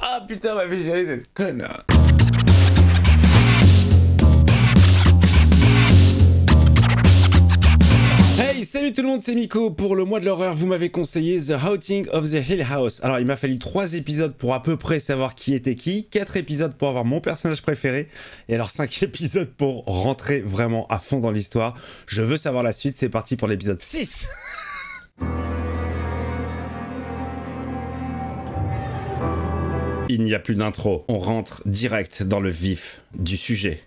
Ah putain, ma vie, j'allais cette connard. Hey, salut tout le monde, c'est Miko. Pour le mois de l'horreur, vous m'avez conseillé The Haunting of the Hill House. Alors, il m'a fallu 3 épisodes pour à peu près savoir qui était qui, 4 épisodes pour avoir mon personnage préféré, et alors 5 épisodes pour rentrer vraiment à fond dans l'histoire. Je veux savoir la suite, c'est parti pour l'épisode 6. Il n'y a plus d'intro, on rentre direct dans le vif du sujet.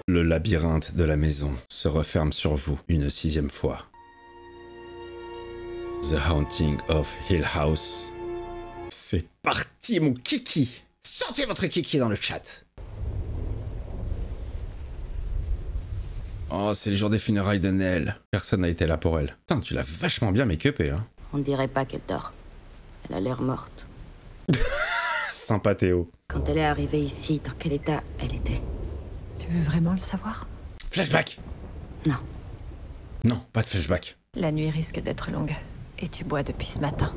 Le labyrinthe de la maison se referme sur vous une 6e fois. The Haunting of Hill House. C'est parti mon kiki. Sortez votre kiki dans le chat. Oh, c'est le jour des funérailles de Nell. Personne n'a été là pour elle. Putain, tu l'as vachement bien make-upé, hein. On ne dirait pas qu'elle dort. Elle a l'air morte. Sympa Théo. Quand elle est arrivée ici, dans quel état elle était? Tu veux vraiment le savoir? Flashback. Non. Non, pas de flashback. La nuit risque d'être longue. Et tu bois depuis ce matin.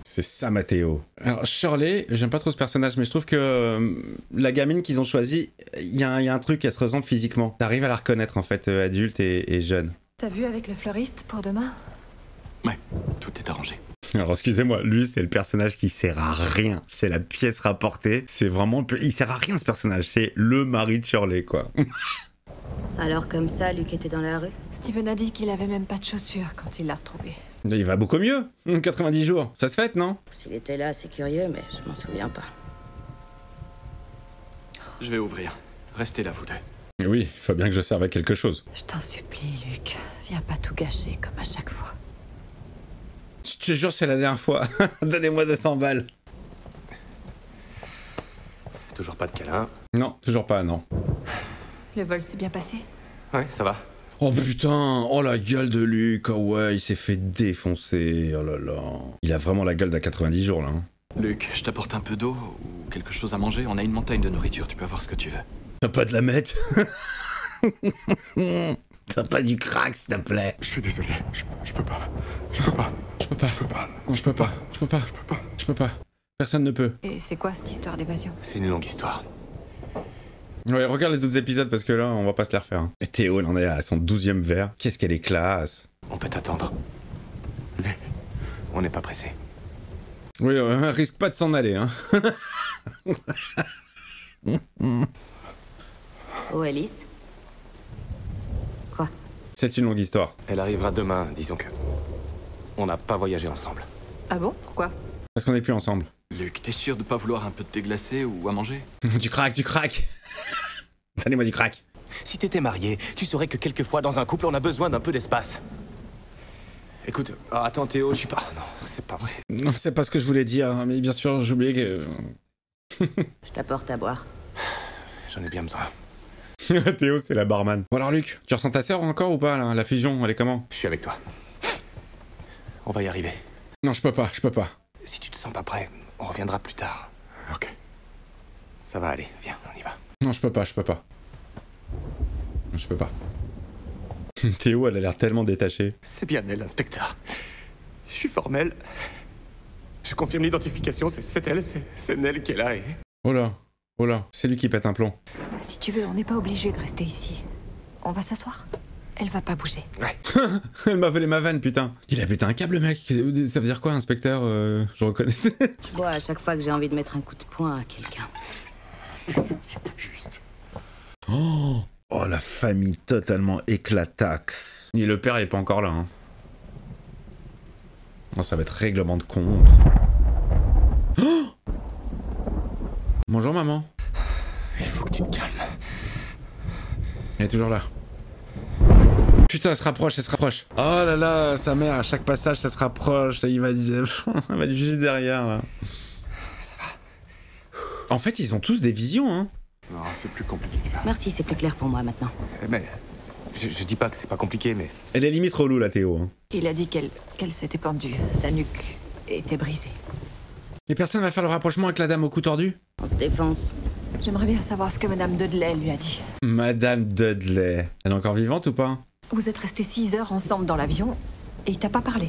C'est ça, Mathéo. Alors, Shirley, j'aime pas trop ce personnage, mais je trouve que la gamine qu'ils ont choisie, il y a un truc, elle se ressemble physiquement. T'arrives à la reconnaître, en fait, adulte et jeune. T'as vu avec le fleuriste pour demain? Ouais, tout est arrangé. Alors, excusez-moi, lui, c'est le personnage qui sert à rien. C'est la pièce rapportée. C'est vraiment... Il sert à rien, ce personnage. C'est le mari de Shirley, quoi. Alors comme ça, Luc était dans la rue? Steven a dit qu'il avait même pas de chaussures quand il l'a retrouvé. Il va beaucoup mieux. 90 jours. Ça se fête, non? S'il était là, c'est curieux, mais je m'en souviens pas. Je vais ouvrir. Restez là, vous deux. Oui, il faut bien que je serve à quelque chose. Je t'en supplie, Luc. Viens pas tout gâcher comme à chaque fois. Je te jure, c'est la dernière fois. Donnez-moi 200 balles. Toujours pas de câlin. Non, toujours pas, non. Le vol s'est bien passé? Ouais, ça va. Oh putain, oh la gueule de Luc, oh ouais, il s'est fait défoncer, oh là là. Il a vraiment la gueule d'à 90 jours, là. Hein. Luc, je t'apporte un peu d'eau ou quelque chose à manger. On a une montagne de nourriture, tu peux avoir ce que tu veux. T'as pas de la mettre? T'as pas du crack, s'il te plaît? Je suis désolé, je peux pas. Je peux pas. Je peux pas. Je peux pas. Non, je peux pas. Je peux pas. Je peux pas. Je peux pas. Personne ne peut. Et c'est quoi cette histoire d'évasion? C'est une longue histoire. Ouais, regarde les autres épisodes parce que là, on va pas se les refaire. Hein. Et Théo, il en est à son 12e verre. Qu'est-ce qu'elle est classe. On peut t'attendre. Mais on n'est pas pressé. Oui, risque pas de s'en aller, hein. Oh, Alice? Quoi? C'est une longue histoire. Elle arrivera demain, disons que. On n'a pas voyagé ensemble. Ah bon? Pourquoi? Parce qu'on est plus ensemble. Luc, t'es sûr de pas vouloir un peu de thé glacé ou à manger? Du crack, du crack. Donnez-moi du crack. Si t'étais marié, tu saurais que quelquefois dans un couple on a besoin d'un peu d'espace. Écoute, attends Théo, je suis pas... Non, c'est pas vrai. Non, c'est pas ce que je voulais dire, mais bien sûr, j'ai oublié que... Je t'apporte à boire. J'en ai bien besoin. Théo, c'est la barman. Bon alors Luc, tu ressens ta sœur encore ou pas, là? La fusion, elle est comment? Je suis avec toi. On va y arriver. Non, je peux pas, je peux pas. Si tu te sens pas prêt, on reviendra plus tard. Ok. Ça va aller, viens, on y va. Non, je peux pas, je peux pas. Je peux pas. Théo, elle a l'air tellement détachée. C'est bien elle, inspecteur. Je suis formel. Je confirme l'identification, c'est elle, c'est Nell qui est là et... Oh là, c'est lui qui pète un plomb. Si tu veux, on n'est pas obligé de rester ici. On va s'asseoir. Elle va pas bouger. Ouais. Elle m'a volé ma vanne, putain. Il a pété un câble, mec. Ça veut dire quoi, inspecteur? Je reconnais. Je bois à chaque fois que j'ai envie de mettre un coup de poing à quelqu'un. C'est plus juste. Oh, la famille totalement éclataxe. Et le père est pas encore là, hein. Non, ça va être règlement de compte. Oh, bonjour, maman. Il faut que tu te calmes. Elle est toujours là. Putain, elle se rapproche, elle se rapproche. Oh là là, sa mère, à chaque passage, ça se rapproche. Il va juste derrière, là. Ça va. En fait, ils ont tous des visions, hein. Non, c'est plus compliqué que ça. Merci, c'est plus clair pour moi maintenant. Mais... Je dis pas que c'est pas compliqué, mais... Elle est limite relou, la Théo. Hein. Il a dit qu'elle s'était pendue. Sa nuque était brisée. Et personne va faire le rapprochement avec la dame au cou tordu? On se défonce. J'aimerais bien savoir ce que Madame Dudley lui a dit. Madame Dudley. Elle est encore vivante ou pas? Vous êtes restés 6 heures ensemble dans l'avion. Et il t'a pas parlé?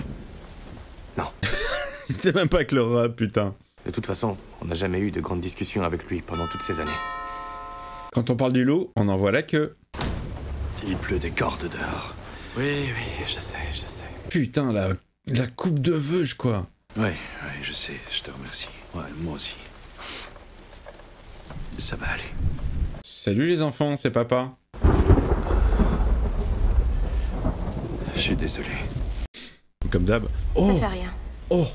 Non. C'était même pas avec le rat, putain. De toute façon, on n'a jamais eu de grandes discussions avec lui pendant toutes ces années. Quand on parle du loup, on en voit la queue. Il pleut des cordes dehors. Oui, je sais. Putain, la coupe de veuge, quoi. Oui, je sais, je te remercie. Ouais, moi aussi. Ça va aller. Salut les enfants, c'est papa. Je suis désolé. Comme d'hab. Ça Oh, fait rien. oh,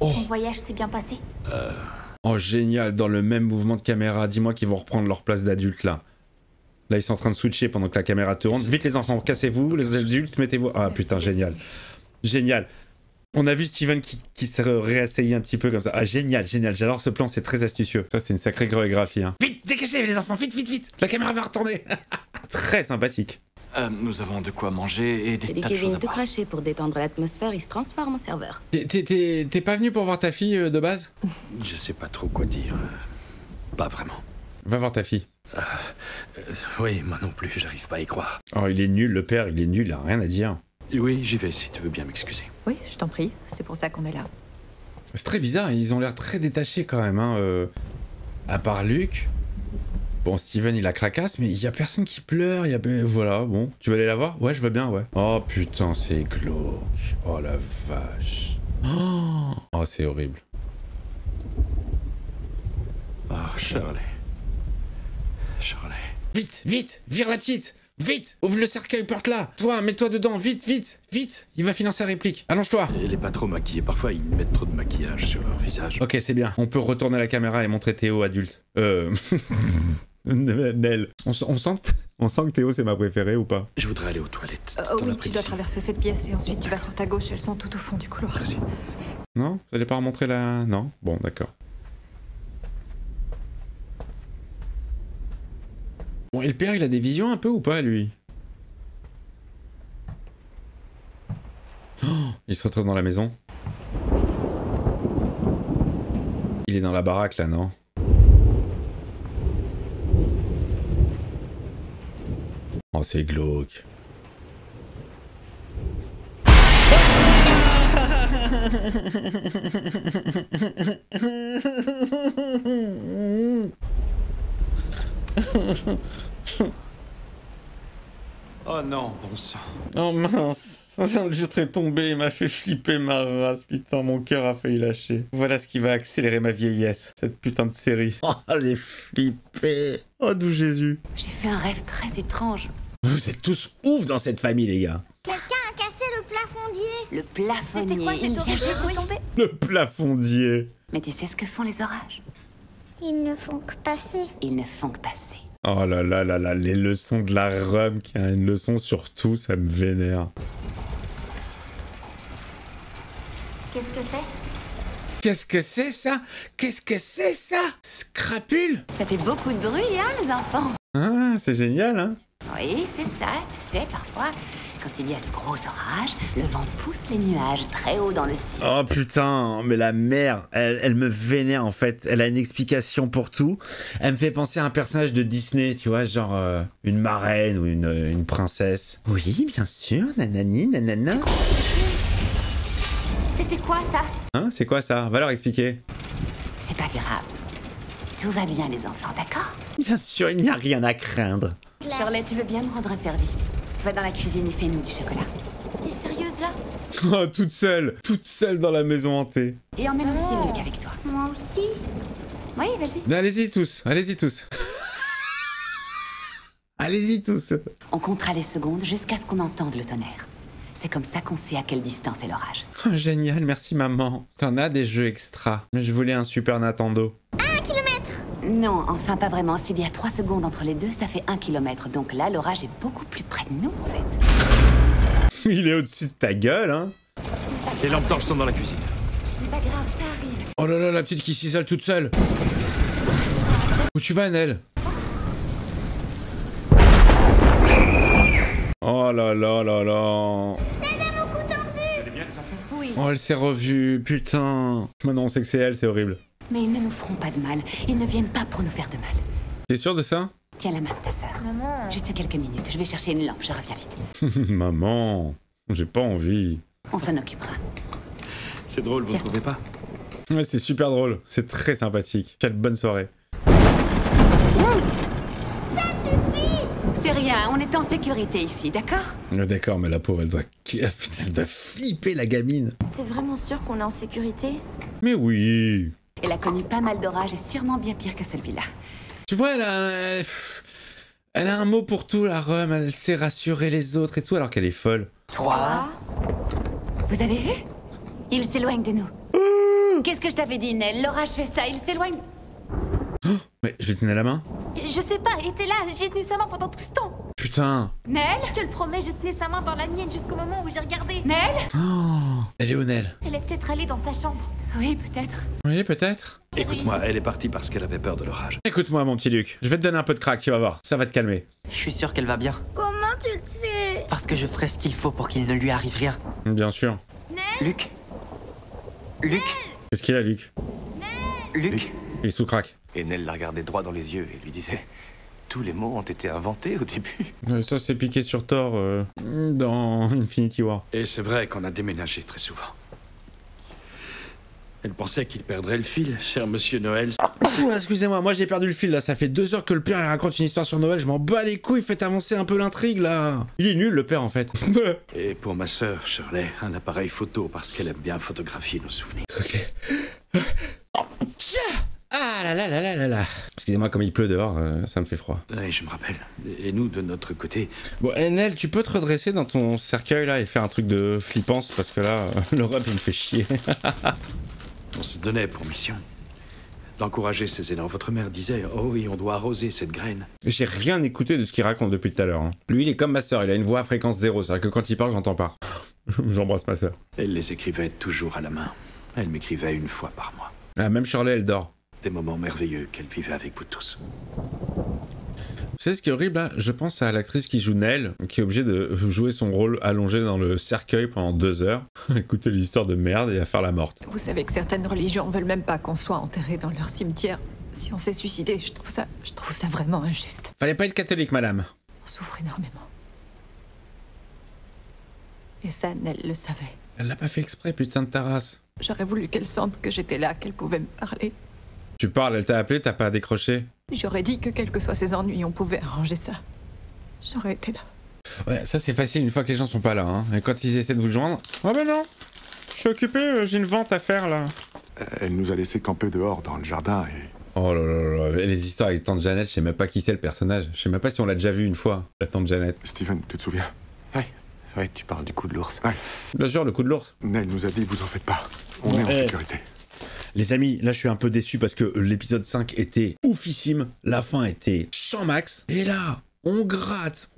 oh, Ton voyage s'est bien passé? oh, génial, dans le même mouvement de caméra. Dis-moi qu'ils vont reprendre leur place d'adultes, là. Là, ils sont en train de switcher pendant que la caméra tourne. Vite les enfants, cassez-vous, les adultes, mettez-vous... Ah putain, génial. Génial. On a vu Steven qui se réessayait un petit peu comme ça. Ah, génial. J'adore ce plan, c'est très astucieux. Ça, c'est une sacrée chorégraphie. Hein. Vite, dégagez les enfants, vite. La caméra va retourner. Très sympathique. Nous avons de quoi manger et des J'ai dit tas de choses Kevin à tout boire. craché pour détendre l'atmosphère, il se transforme en serveur. T'es pas venu pour voir ta fille de base? Je sais pas trop quoi dire. Pas vraiment. Va voir ta fille. Oui, moi non plus, j'arrive pas à y croire. Oh, il est nul, le père, il est nul, il a rien à dire. Oui, j'y vais si tu veux bien m'excuser. Oui, je t'en prie. C'est pour ça qu'on est là. C'est très bizarre, ils ont l'air très détachés quand même. Hein. À part Luc. Bon, Steven, il a cracasse, mais il y a personne qui pleure. Voilà, bon. Tu veux aller la voir? Ouais, je veux bien, ouais. Oh putain, c'est glauque. Oh la vache. Oh, c'est horrible. Oh, Shirley. Vite, vire la petite. Vite, ouvre le cercueil, porte-la. Toi, mets-toi dedans, vite. Il va finir sa réplique. Allonge-toi. Elle est pas trop maquillée. Parfois, ils mettent trop de maquillage sur leur visage. Ok, c'est bien. On peut retourner la caméra et montrer Théo adulte. Nel. On sent que Théo c'est ma préférée ou pas? Je voudrais aller aux toilettes. Oui, tu dois traverser cette pièce et ensuite tu vas sur ta gauche. Elles sont tout au fond du couloir. Merci. Non? Vous allez pas remontrer la... Non? Bon, d'accord. Bon, et le père, il a des visions un peu ou pas, lui? Oh, il se retrouve dans la maison. Il est dans la baraque, là, non? Oh, c'est glauque. Oh non, bon sang. Oh mince, l'enregistré est tombé, il m'a fait flipper ma race, putain, mon cœur a failli lâcher. Voilà ce qui va accélérer ma vieillesse, cette putain de série. Oh, j'ai flippé. Oh, d'où Jésus. J'ai fait un rêve très étrange. Vous êtes tous ouf dans cette famille, les gars. Quelqu'un a cassé le plafondier. Le plafonnier, C'était quoi il cette vient horrible juste bruit de tomber. Le plafondier. Mais tu sais ce que font les orages? Ils ne font que passer. Ils ne font que passer. Oh là là là là, les leçons de la rhum qui a une leçon sur tout, ça me vénère. Qu'est-ce que c'est? Qu'est-ce que c'est ça? Qu'est-ce que c'est ça? Scrapule? Ça fait beaucoup de bruit, hein, les enfants? Ah, c'est génial, hein? Oui, c'est ça, tu sais, parfois, quand il y a de gros orages, le vent pousse les nuages très haut dans le ciel. Oh putain, mais la mère, elle me vénère en fait. Elle a une explication pour tout. Elle me fait penser à un personnage de Disney, tu vois, genre une marraine ou une princesse. Oui, bien sûr, nanani, nanana. C'était quoi, ça? Hein, c'est quoi ça? Va leur expliquer. C'est pas grave. Tout va bien, les enfants, d'accord? Bien sûr, il n'y a rien à craindre. Shirley, tu veux bien me rendre un service? Va dans la cuisine et fais-nous du chocolat. T'es sérieuse là? Oh, toute seule dans la maison hantée. Et emmène aussi Luc avec toi. Moi aussi. Oui, vas-y. Mais allez-y tous. Allez-y tous. On comptera les secondes jusqu'à ce qu'on entende le tonnerre. C'est comme ça qu'on sait à quelle distance est l'orage. Oh, génial, merci maman. T'en as des jeux extra. Mais je voulais un Super Nintendo. 1 kilomètre. Non, enfin pas vraiment. S'il y a 3 secondes entre les deux, ça fait 1 kilomètre. Donc là, l'orage est beaucoup plus près de nous, en fait. Il est au-dessus de ta gueule, hein. Les lampes torches sont dans la cuisine. Ce n'est pas grave, ça arrive. Oh là là, la petite qui s'isole toute seule. Où tu vas, Nel? Oh là là là là. Vous allez bien, les enfants? Oui, Oh, elle s'est revue, putain. Maintenant on sait que c'est elle, c'est horrible. mais ils ne nous feront pas de mal. Ils ne viennent pas pour nous faire de mal. T'es sûr de ça? Tiens la main de ta sœur. Maman. Juste quelques minutes. Je vais chercher une lampe. Je reviens vite. Maman. J'ai pas envie. On s'en occupera. C'est drôle, vous Tiens. trouvez pas? Ouais, c'est super drôle. C'est très sympathique. Quelle bonne soirée. C'est rien, on est en sécurité ici, d'accord? D'accord, mais la pauvre, elle doit flipper, la gamine. T'es vraiment sûr qu'on est en sécurité? Mais oui. Elle a connu pas mal d'orages et sûrement bien pire que celui-là. Tu vois, elle a un mot pour tout, la Rome. Elle sait rassurer les autres et tout, alors qu'elle est folle. 3. Vous avez vu? Il s'éloigne de nous. Qu'est-ce que je t'avais dit, Nell? L'orage fait ça, il s'éloigne. Mais je lui tenais la main. Je sais pas, elle était là, j'ai tenu sa main pendant tout ce temps. Putain. Nell? Je te le promets, j'ai tenu sa main dans la mienne jusqu'au moment où j'ai regardé. Nell? Oh, elle est où, Nell? Elle est peut-être allée dans sa chambre. Oui, peut-être. Oui, peut-être. Écoute-moi, elle est partie parce qu'elle avait peur de l'orage. Écoute-moi, mon petit Luc. Je vais te donner un peu de crack, tu vas voir. Ça va te calmer. Je suis sûr qu'elle va bien. Comment tu le sais? Parce que je ferai ce qu'il faut pour qu'il ne lui arrive rien. Bien sûr. Luc? Luc? Qu'est-ce qu'il a, Luc? Luc? Il est sous crack. Et Nell la regardait droit dans les yeux et lui disait « Tous les mots ont été inventés au début. Ça, c'est piqué sur Thor dans Infinity War. Et c'est vrai qu'on a déménagé très souvent. Elle pensait qu'il perdrait le fil, cher monsieur Noël. Ouh, excusez-moi, moi j'ai perdu le fil là. Ça fait 2 heures que le père il raconte une histoire sur Noël. Je m'en bats les couilles, faites avancer un peu l'intrigue là. Il est nul le père en fait. Et pour ma sœur, Shirley, un appareil photo parce qu'elle aime bien photographier nos souvenirs. Ok. Ah là là là là là là. Excusez-moi, comme il pleut dehors, ça me fait froid. Et je me rappelle. Et nous, de notre côté, Bon, Nell, tu peux te redresser dans ton cercueil là et faire un truc de flippance parce que là, l'Europe il me fait chier. on se donnait pour mission d'encourager ses élans. Votre mère disait « Oh oui, on doit arroser cette graine. J'ai rien écouté de ce qu'il raconte depuis tout à l'heure. Hein. Lui, il est comme ma sœur, il a une voix à fréquence 0, c'est-à-dire que quand il parle, j'entends pas. J'embrasse ma sœur. » Elle les écrivait toujours à la main. Elle m'écrivait 1 fois par mois. Ah, même Shirley, elle dort. Des moments merveilleux qu'elle vivait avec vous tous. Vous savez ce qui est horrible là? Je pense à l'actrice qui joue Nell, qui est obligée de jouer son rôle allongé dans le cercueil pendant 2 heures, écouter les histoires de merde et à faire la morte. Vous savez que certaines religions veulent même pas qu'on soit enterré dans leur cimetière. Si on s'est suicidé, je trouve ça vraiment injuste. Fallait pas être catholique, madame. On souffre énormément. Et ça, Nell le savait. Elle l'a pas fait exprès, putain de ta race. J'aurais voulu qu'elle sente que j'étais là, qu'elle pouvait me parler. Tu parles, elle t'a appelé, t'as pas décroché. J'aurais dit que quels que soient ses ennuis, on pouvait arranger ça. J'aurais été là. Ouais, ça c'est facile une fois que les gens sont pas là, hein. Et quand ils essaient de vous joindre... Oh ben non, je suis occupé, j'ai une vente à faire là. Elle nous a laissé camper dehors dans le jardin et... Oh là là là, les histoires avec tante Jeannette, je sais même pas qui c'est le personnage. Je sais même pas si on l'a déjà vu une fois, la tante Jeannette. Steven, tu te souviens? Ouais, tu parles du coup de l'ours. Ouais. Bien sûr, le coup de l'ours. Nell nous a dit, vous en faites pas. On est en sécurité. Les amis, là je suis un peu déçu parce que l'épisode 5 était oufissime, la fin était champ max, et là, on gratte.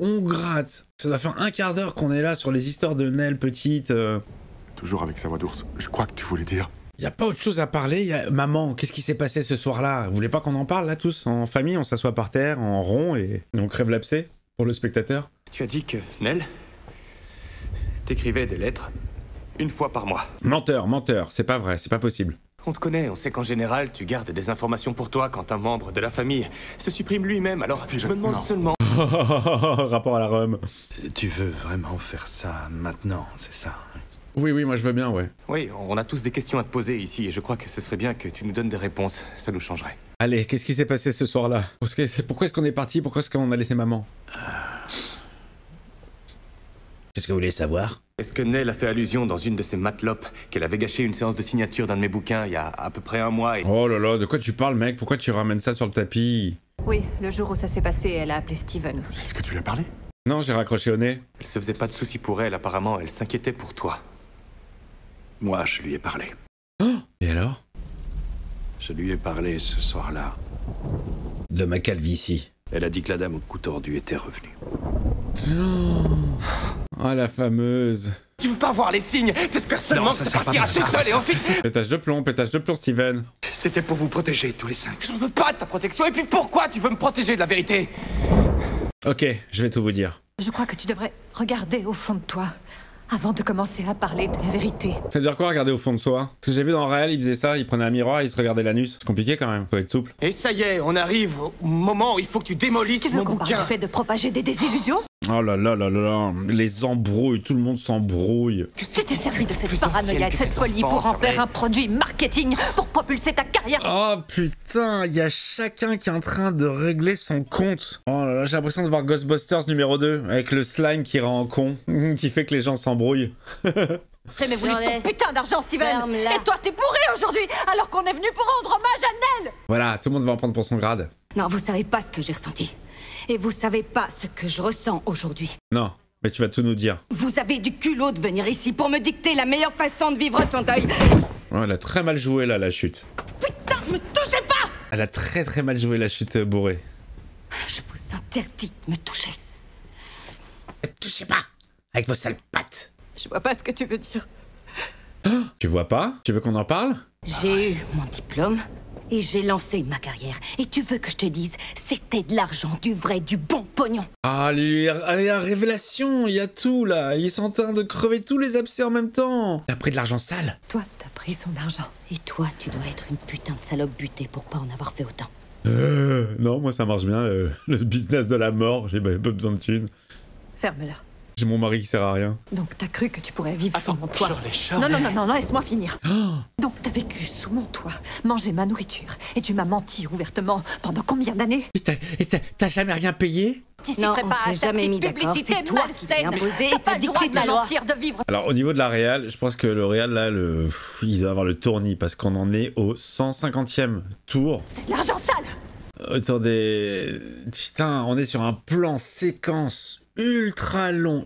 Ça doit faire 1/4 d'heure qu'on est là sur les histoires de Nell petite. Toujours avec sa voix d'ours. Je crois que tu voulais dire... Y a pas autre chose à parler, Maman, qu'est-ce qui s'est passé ce soir-là? Vous voulez pas qu'on en parle là tous, en famille, on s'assoit par terre, en rond, et on crève l'abcès pour le spectateur? Tu as dit que Nell t'écrivait des lettres 1 fois par mois. Menteur, c'est pas vrai, c'est pas possible. On te connaît, on sait qu'en général, tu gardes des informations pour toi quand un membre de la famille se supprime lui-même. Alors, Steven, je me demande non. seulement... Rapport à la Rome. Tu veux vraiment faire ça maintenant, c'est ça? Oui, moi je veux bien, ouais. Oui, on a tous des questions à te poser ici, et je crois que ce serait bien que tu nous donnes des réponses. Ça nous changerait. Allez, qu'est-ce qui s'est passé ce soir-là? Pourquoi est-ce qu'on est parti? Pourquoi est-ce qu'on a laissé maman? Qu'est-ce que vous voulez savoir? Est-ce que Nell a fait allusion dans une de ses matelops qu'elle avait gâché une séance de signature d'un de mes bouquins il y a à peu près 1 mois et... Oh là là, de quoi tu parles, mec? Pourquoi tu ramènes ça sur le tapis? Oui, le jour où ça s'est passé, elle a appelé Steven aussi. Est-ce que tu lui as parlé? Non, j'ai raccroché au nez. Elle se faisait pas de soucis pour elle, apparemment, elle s'inquiétait pour toi. Moi, je lui ai parlé. Et alors? Je lui ai parlé ce soir-là. De ma calvitie. Elle a dit que la dame au cou tordu était revenue. Oh, la fameuse. Tu veux pas voir les signes? T'espères seulement Non, que ça ça sert pas, partira ça tout sert pas, seul et ça on fixe... Pétage de plomb, Steven. C'était pour vous protéger, tous les 5. J'en veux pas de ta protection, et puis pourquoi tu veux me protéger de la vérité? Ok, je vais tout vous dire. Je crois que tu devrais regarder au fond de toi avant de commencer à parler de la vérité. Ça veut dire quoi, regarder au fond de soi? Parce que j'ai vu dans le réel, il faisait ça, il prenait un miroir et il se regardait l'anus. C'est compliqué quand même, faut être souple. Et ça y est, on arrive au moment où il faut que tu démolisses Tu veux mon qu'on parle bouquin. du fait de propager des désillusions? Oh là là là là là, les embrouilles, tout le monde s'embrouille. Tu t'es servi de cette paranoïa et de cette folie pour en faire un produit marketing, pour propulser ta carrière. Oh putain, il y a chacun qui est en train de régler son compte. Oh là là, j'ai l'impression de voir Ghostbusters numéro 2, avec le slime qui rend con, qui fait que les gens s'embrouillent. Mais voulu ton putain d'argent, Steven. Et toi, t'es bourré aujourd'hui, alors qu'on est venu pour rendre hommage à Nell. Voilà, tout le monde va en prendre pour son grade. Non, vous savez pas ce que j'ai ressenti. Et vous savez pas ce que je ressens aujourd'hui. Non, mais tu vas tout nous dire. Vous avez du culot de venir ici pour me dicter la meilleure façon de vivre son deuil. Oh, elle a très mal joué là, la chute. Putain, me touchez pas! Elle a très mal joué la chute bourrée. Je vous interdis de me toucher. Ne touchez pas, avec vos sales pattes. Je vois pas ce que tu veux dire. Tu vois pas? Tu veux qu'on en parle? J'ai eu mon diplôme et j'ai lancé ma carrière. Et tu veux que je te dise, c'était de l'argent, du vrai, du bon pognon. Ah, la révélation, il y a tout là. Ils sont en train de crever tous les abcès en même temps. T'as pris de l'argent sale? Toi, t'as pris son argent. Et toi, tu dois être une putain de salope butée pour pas en avoir fait autant. Non, moi ça marche bien, le business de la mort, j'ai pas besoin de thunes. Ferme-la. J'ai mon mari qui sert à rien. Donc t'as cru que tu pourrais vivre sous mon toit. Shirley. Non, laisse-moi finir. Donc t'as vécu sous mon toit, mangé ma nourriture, et tu m'as menti ouvertement pendant combien d'années? Et t'as jamais rien payé? Non, on s'est jamais mis d'accord. C'est toi qui t'es imposé et t'as dicté ta loi. De vivre. Alors au niveau de la réal, je pense que le réal là, il doit avoir le tournis parce qu'on en est au 150e tour. C'est de l'argent sale. Attendez, putain, on est sur un plan séquence ultra long.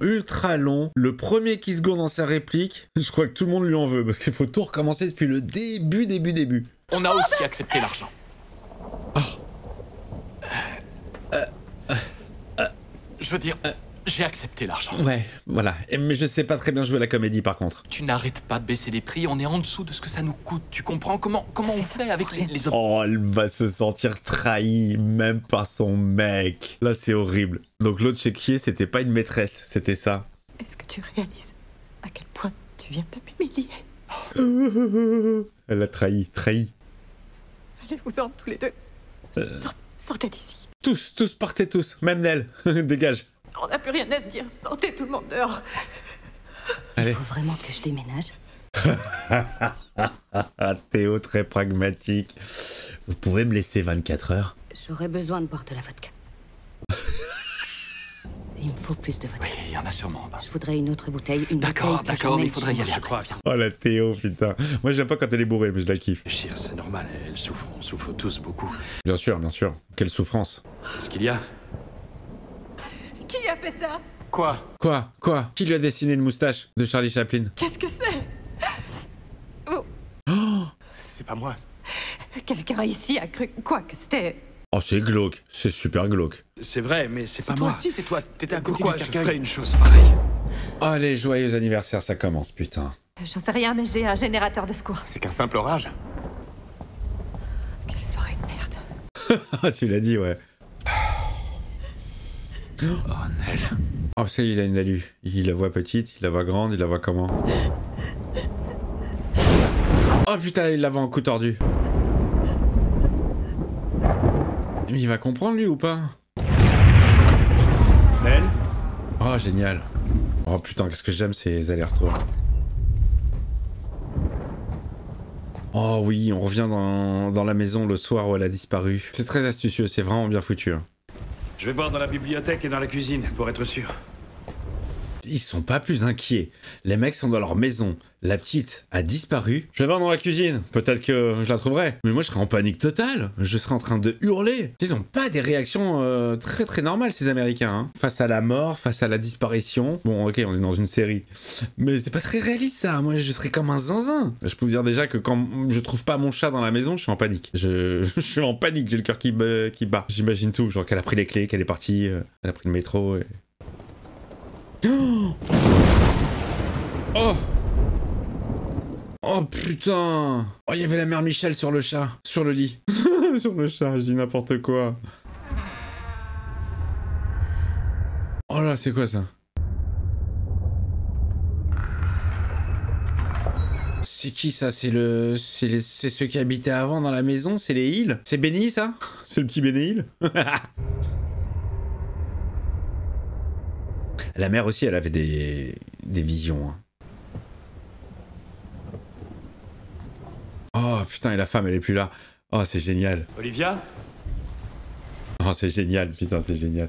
Le premier qui se gourde dans sa réplique, je crois que tout le monde lui en veut parce qu'il faut tout recommencer depuis le début. On a aussi accepté l'argent. Je veux dire, j'ai accepté l'argent. Ouais, voilà. Mais je sais pas très bien jouer la comédie par contre. Tu n'arrêtes pas de baisser les prix, on est en dessous de ce que ça nous coûte. Tu comprends comment on fait avec les autres? Oh, elle va se sentir trahie, même par son mec. Là, c'est horrible. Donc l'autre chéquier, c'était pas une maîtresse, c'était ça. Est-ce que tu réalises à quel point tu viens de m'humilier? Elle a trahi. Allez-vous-en tous les deux. Sortez d'ici. Tous, partez tous. Même Nell, dégage. On n'a plus rien à se dire. Sortez tout le monde dehors. Allez. Il faut vraiment que je déménage. Théo, très pragmatique. Vous pouvez me laisser 24 heures? J'aurais besoin de boire de la vodka. Il me faut plus de vodka. Oui, il y en a sûrement. Je voudrais une autre bouteille, D'accord, mais il faudrait y aller, je crois. Oh la Théo, putain. Moi j'aime pas quand elle est bourrée, mais je la kiffe. Chir, c'est normal, elle souffre, on souffre tous beaucoup. Bien sûr. Quelle souffrance. Qu'est-ce qu'il y a? Qui a fait ça? Quoi? Qui lui a dessiné une moustache de Charlie Chaplin? Qu'est-ce que c'est? C'est pas moi. Quelqu'un ici a cru quoi que c'était... Oh, c'est glauque. C'est super glauque. C'est vrai, mais c'est pas toi, moi. si, c'est toi. T'étais à côté Pourquoi du je cercueil. ferais une chose pareille? Allez, joyeux anniversaire, ça commence, putain. J'en sais rien, mais j'ai un générateur de secours. C'est qu'un simple orage. Quelle soirée de merde. Ah, tu l'as dit, ouais. Oh, Nell. Oh, ça, il a une alu. Il la voit petite, il la voit grande, il la voit comment? Oh putain, il la voit en coup tordu. Mais il va comprendre, lui, ou pas? Nell? Oh, génial. Oh putain, qu'est-ce que j'aime ces allers-retours. Oh oui, on revient dans la maison le soir où elle a disparu. C'est très astucieux, c'est vraiment bien foutu. Hein. Je vais voir dans la bibliothèque et dans la cuisine, pour être sûr. Ils sont pas plus inquiets. Les mecs sont dans leur maison. La petite a disparu. Je vais voir dans la cuisine. Peut-être que je la trouverai. Mais moi, je serais en panique totale. Je serais en train de hurler. Ils ont pas des réactions très normales, ces Américains. Hein. Face à la mort, face à la disparition. Bon, ok, on est dans une série. Mais c'est pas très réaliste, ça. Moi, je serais comme un zinzin. Je peux vous dire déjà que quand je trouve pas mon chat dans la maison, je suis en panique. Je suis en panique. J'ai le cœur qui bat. J'imagine tout. Genre qu'elle a pris les clés, qu'elle est partie. Elle a pris le métro. Et... Oh putain! Oh, il y avait la mère Michel sur le chat, sur le lit. Sur le chat, je dis n'importe quoi. Oh là, c'est quoi ça? C'est qui ça? C'est ceux qui habitaient avant dans la maison? C'est les Hill? C'est Benny ça? C'est le petit Benny Hill? La mère aussi, elle avait des visions. Hein. Oh putain, et la femme, elle est plus là. Oh, c'est génial. Olivia? Oh, c'est génial, putain, c'est génial.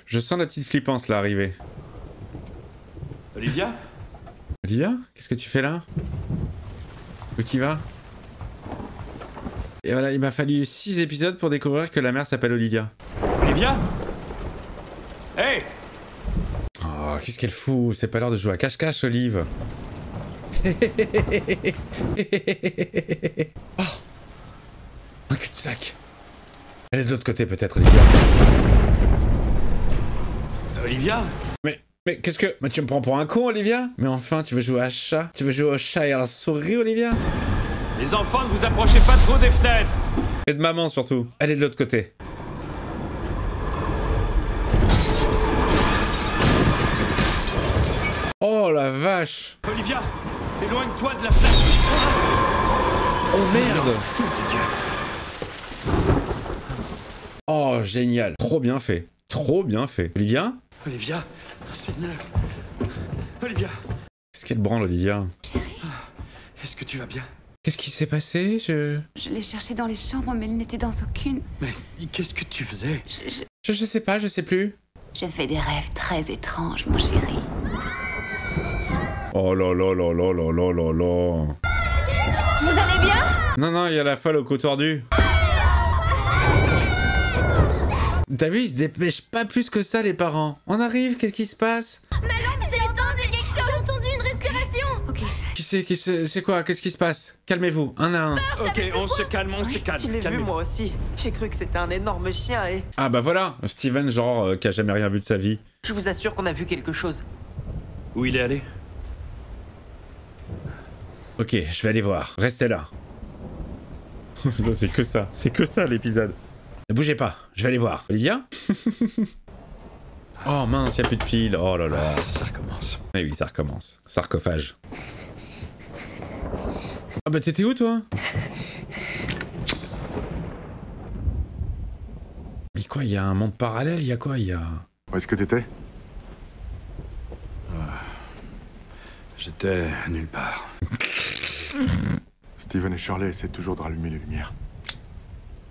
Je sens la petite flippance là arriver. Olivia? Olivia? Qu'est-ce que tu fais là? Où tu vas? Et voilà, il m'a fallu 6 épisodes pour découvrir que la mère s'appelle Olivia. Olivia? Hey! Oh, qu'est-ce qu'elle fout? C'est pas l'heure de jouer à cache-cache, Olive. Oh, un cul-de-sac. Elle est de l'autre côté peut-être, Olivia. Olivia? Mais qu'est-ce que... Mais tu me prends pour un con, Olivia? Mais enfin, tu veux jouer à chat? Tu veux jouer au chat et à la souris, Olivia? Les enfants, ne vous approchez pas trop des fenêtres! Et de maman surtout. Elle est de l'autre côté. Oh la vache! Olivia, éloigne-toi de la fenêtre! Oh merde! Oh génial! Trop bien fait. Trop bien fait. Olivia? Olivia, Seigneur. Olivia. Qu'est-ce qu'elle branle, Olivia? Est-ce que tu vas bien? Qu'est-ce qui s'est passé? Je l'ai cherché dans les chambres, mais il n'était dans aucune. Mais qu'est-ce que tu faisais? Je sais pas, je sais plus. Je fais des rêves très étranges, mon chéri. Oh là là là là là là là là. Vous allez bien? Non, non, il y a la folle au cou tordu. T'as vu, ils se dépêchent pas plus que ça, les parents. On arrive, qu'est-ce qui se passe? Ma lampe s'est éteinte et j'ai entendu une respiration. Ok. C'est quoi? Qu'est-ce qui se passe? Calmez-vous, un à un. Ok, on se calme, on se calme. Je l'ai vu Calmez-vous. moi aussi. J'ai cru que c'était un énorme chien et... Ah bah voilà, Steven, genre, qui a jamais rien vu de sa vie. Je vous assure qu'on a vu quelque chose. Où il est allé? Ok, je vais aller voir. Restez là. Non, c'est que ça l'épisode. Ne bougez pas, je vais aller voir. Olivia? Oh mince, y a plus de piles. Oh là là. Ça recommence. Eh oui, ça recommence. Sarcophage. Ah bah t'étais où toi? Mais quoi, il y a un monde parallèle? Il y a quoi? Il y a... Où est-ce que t'étais? J'étais nulle part. Steven et Shirley essaient toujours de rallumer les lumières.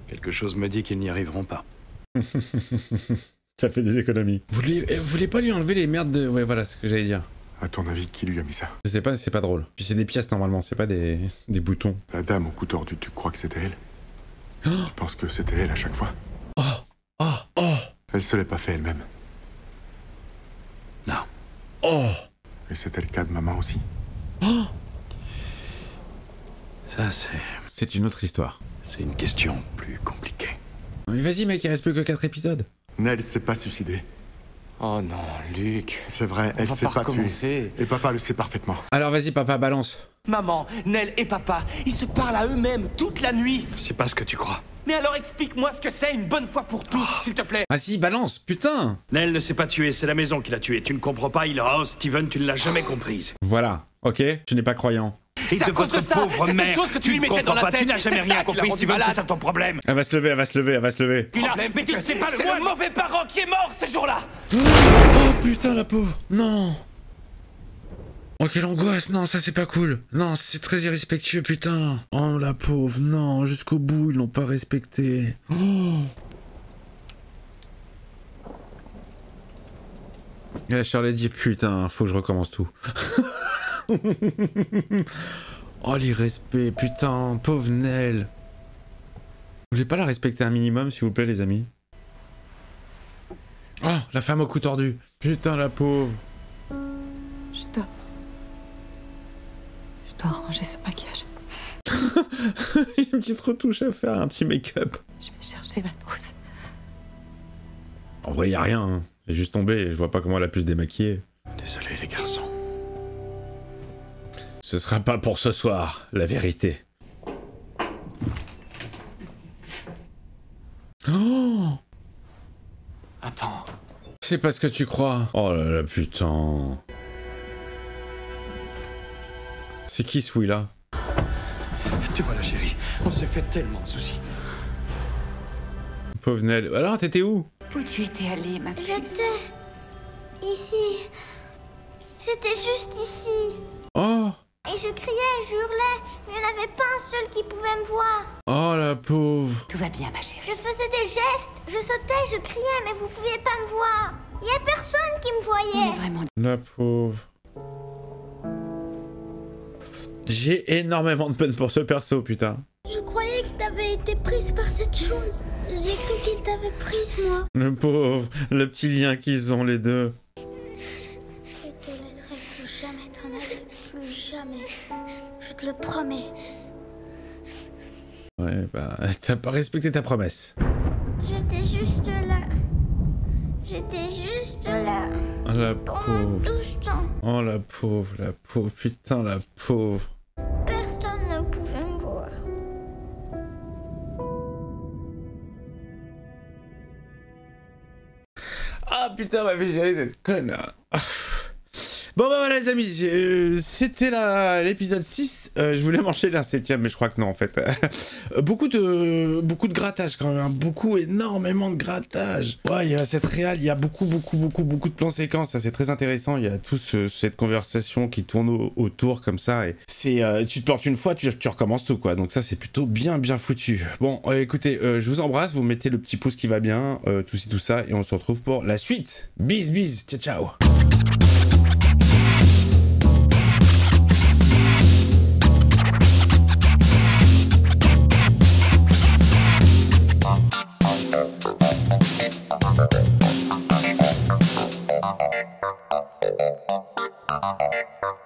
Quelque chose me dit qu'ils n'y arriveront pas. Ça fait des économies. Vous voulez pas lui enlever les merdes de... Ouais, voilà ce que j'allais dire. À ton avis, qui lui a mis ça? Je sais pas, c'est pas drôle. Puis c'est des pièces normalement, c'est pas des boutons. La dame au cou tordu, tu crois que c'était elle? Tu penses que c'était elle à chaque fois? Oh, oh, oh, Elle se l'est pas fait elle-même. Non. oh, Et c'était le cas de maman aussi. oh. Ça, C'est une autre histoire. c'est une question plus compliquée. Mais vas-y mec, il reste plus que 4 épisodes. Nell s'est pas suicidée. Oh non, Luc. C'est vrai, elle va s'est pas pas tuée. recommencer. Et papa le sait parfaitement. Alors vas-y papa, balance. Maman, Nell et papa, ils se parlent à eux-mêmes toute la nuit. C'est pas ce que tu crois. Mais alors explique-moi ce que c'est une bonne fois pour toutes, s'il te plaît. Vas-y, balance, putain. Nell ne s'est pas tuée, c'est la maison qui l'a tuée. Tu ne comprends pas, il a... Oh, Steven, tu ne l'as jamais comprise. Voilà, ok, tu n'es pas croyant. Et C'est à cause de ça, pauvre c'est ces mère, choses que tu lui ne mettais dans comprends la pas, tête. Tu n'as jamais C'est rien ça qui l'a compris, rendu Steven, c'est malade. ça ton problème. Elle va se lever, elle va se lever, elle va se lever. Puis là, mais tu ne sais pas, c'est le mauvais parent qui est mort ce jour-là. Oh putain la pauvre, non. Oh quelle angoisse, non ça c'est pas cool. Non c'est très irrespectueux putain. Oh la pauvre, non, jusqu'au bout ils l'ont pas respecté. Oh. Et la Shirley dit putain, faut que je recommence tout. Oh l'irrespect, putain, pauvre Nell. Vous voulez pas la respecter un minimum s'il vous plaît les amis? Oh, la femme au cou tordu. Putain la pauvre. Je dois ranger ce maquillage. Il y a une petite retouche à faire, un petit make-up. Je vais chercher ma trousse. En vrai, y a rien. Hein. Elle est juste tombée et je vois pas comment elle a pu se démaquiller. Désolé les garçons. Ce sera pas pour ce soir, la vérité. Oh! Attends. C'est pas ce que tu crois. Oh là là, putain. C'est qui ce oui-là? Te voilà chérie, on s'est fait tellement de soucis. Pauvre Nell. Alors, t'étais où? Où tu étais allée, ma puce? J'étais... ici. J'étais juste ici. Oh! Et je criais, je hurlais, mais il n'y en avait pas un seul qui pouvait me voir. Oh, la pauvre. Tout va bien, ma chérie. Je faisais des gestes, je sautais, je criais, mais vous pouviez pas me voir. Il y a personne qui me On voyait. est vraiment... La pauvre. J'ai énormément de peine pour ce perso, putain. Je croyais que t'avais été prise par cette chose. J'ai cru qu'il t'avait prise, moi. Le pauvre. Le petit lien qu'ils ont, les deux. Je te laisserai plus jamais t'en aller. Plus jamais. Je te le promets. Ouais, bah, t'as pas respecté ta promesse. J'étais juste là. J'étais juste là. Oh, la Pendant pauvre. tout ce temps. Oh, la pauvre, putain, la pauvre. Personne ne pouvait me voir. Ah putain, ma vie, j'allais cette conne. Bon bah voilà les amis, c'était l'épisode 6, je voulais m'enchaîner un 7ème mais je crois que non en fait. beaucoup de grattage quand même, hein. Énormément de grattage. Ouais, il y a cette réal, il y a beaucoup de plans séquences, ça c'est très intéressant, il y a cette conversation qui tourne autour comme ça et c'est, tu te plantes une fois, tu recommences tout quoi, donc ça c'est plutôt bien foutu. Bon écoutez, je vous embrasse, vous mettez le petit pouce qui va bien, tout ça et on se retrouve pour la suite. Bis, ciao ciao. Thank you.